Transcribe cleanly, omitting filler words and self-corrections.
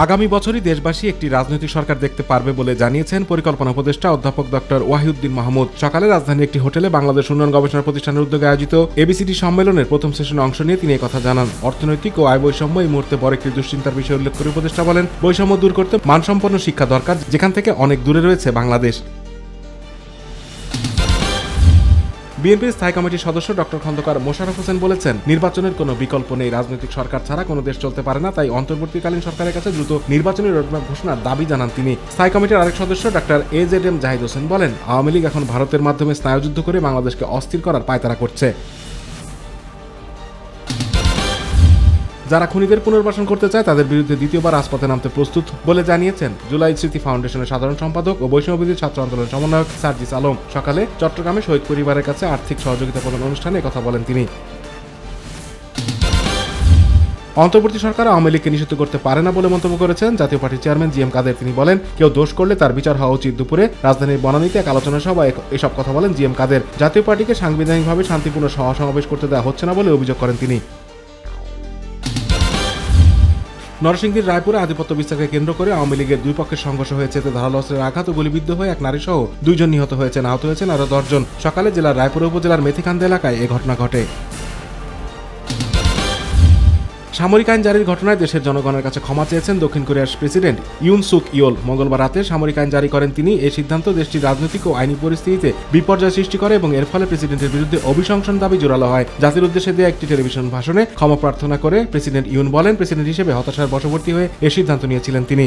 আগামী বছরই দেশবাসী একটি রাজনৈতিক সরকার দেখতে পারবে বলে জানিয়েছেন পরিকল্পনা উপদেষ্টা অধ্যাপক ডক্টর ওয়াহিউদ্দিন মাহমুদ। সকালে রাজধানীর একটি হোটেলে বাংলাদেশ উন্নয়ন গবেষণা প্রতিষ্ঠানের উদ্যোগে আয়োজিত এবিসিডি সম্মেলনের প্রথম সেশনে অংশ নিয়ে তিনি কথা জানান। অর্থনৈতিক ও আয় বৈষম্য এই মুহূর্তে বড় একটি দুশ্চিন্তার বিষয় উল্লেখ করে উপদেষ্টা বলেন, বৈষম্য দূর করতে মানসম্পন্ন শিক্ষা দরকার, যেখান থেকে অনেক দূরে রয়েছে বাংলাদেশ। বিএনপির স্থায়ী কমিটির সদস্য ডক্টর খন্দকার মোশাররফ হোসেন বলেছেন, নির্বাচনের কোনো বিকল্প নেই। রাজনৈতিক সরকার ছাড়া কোনো দেশ চলতে পারে না। তাই অন্তর্বর্তীকালীন সরকারের কাছে দ্রুত নির্বাচনী রোডম্যাপ ঘোষণার দাবি জানান তিনি। স্থায়ী কমিটির আরেক সদস্য ডক্টর এজেডএম জাহিদ হোসেন বলেন, আওয়ামী লীগ এখন ভারতের মাধ্যমে স্নায়ুযুদ্ধ করে বাংলাদেশকে অস্থির করার পায়তারা করছে। যারা খুনিদের পুনর্বাসন করতে চায় তাদের বিরুদ্ধে দ্বিতীয়বার রাজপথে নামতে প্রস্তুত বলে জানিয়েছেন জুলাই স্মৃতি ফাউন্ডেশনের সাধারণ সম্পাদক ও বৈষম্যবিরোধী ছাত্র আন্দোলনের সমন্বয়ক সার্জিস আলম। সকালে চট্টগ্রামে শহীদ পরিবারের কাছে আর্থিক সহযোগিতা প্রদান অনুষ্ঠানে কথা বলেন তিনি। অন্তর্বর্তী সরকার আওয়ামী লীগকে নিষিদ্ধ করতে পারে না বলে মন্তব্য করেছেন জাতীয় পার্টির চেয়ারম্যান জিএম কাদের। তিনি বলেন, কেউ দোষ করলে তার বিচার হওয়া উচিত। দুপুরে রাজধানীর বনানীতে এক আলোচনা সভায় এসব কথা বলেন জিএম কাদের। জাতীয় পার্টিকে সাংবিধানিকভাবে শান্তিপূর্ণ সমাবেশ করতে দেওয়া হচ্ছে না বলে অভিযোগ করেন তিনি। নরসিংদীর রায়পুরে আধিপত্য বিস্তারকে কেন্দ্র করে আওয়ামী লীগের দুই পক্ষের সংঘর্ষ হয়েছে। এতে ধারালো অস্ত্রের আঘাত ও গুলিবিদ্ধ হয়ে এক নারী সহ 2 জন নিহত হয়েছেন, আহত হয়েছেন আরও 10 জন। সকালে জেলার রায়পুর উপজেলার মেথিকান্দা এলাকায় এ ঘটনা ঘটে। সামরিক আইন জারির ঘটনায় দেশের জনগণের কাছে ক্ষমা চেয়েছেন দক্ষিণ কোরিয়ার প্রেসিডেন্ট ইউন সুক ইয়োল। মঙ্গলবার রাতে সামরিক আইন জারি করেন তিনি। এই সিদ্ধান্ত দেশটির রাজনৈতিক ও আইনি পরিস্থিতিতে বিপর্যয় সৃষ্টি করে এবং এর ফলে প্রেসিডেন্টের বিরুদ্ধে অভিশংসন দাবি জোরালো হয়। জাতির উদ্দেশ্যে দেয়া একটি টেলিভিশন ভাষণে ক্ষমা প্রার্থনা করে প্রেসিডেন্ট ইউন বলেন, প্রেসিডেন্ট হিসেবে হতাশার বশবর্তী হয়ে এ সিদ্ধান্ত নিয়েছিলেন তিনি।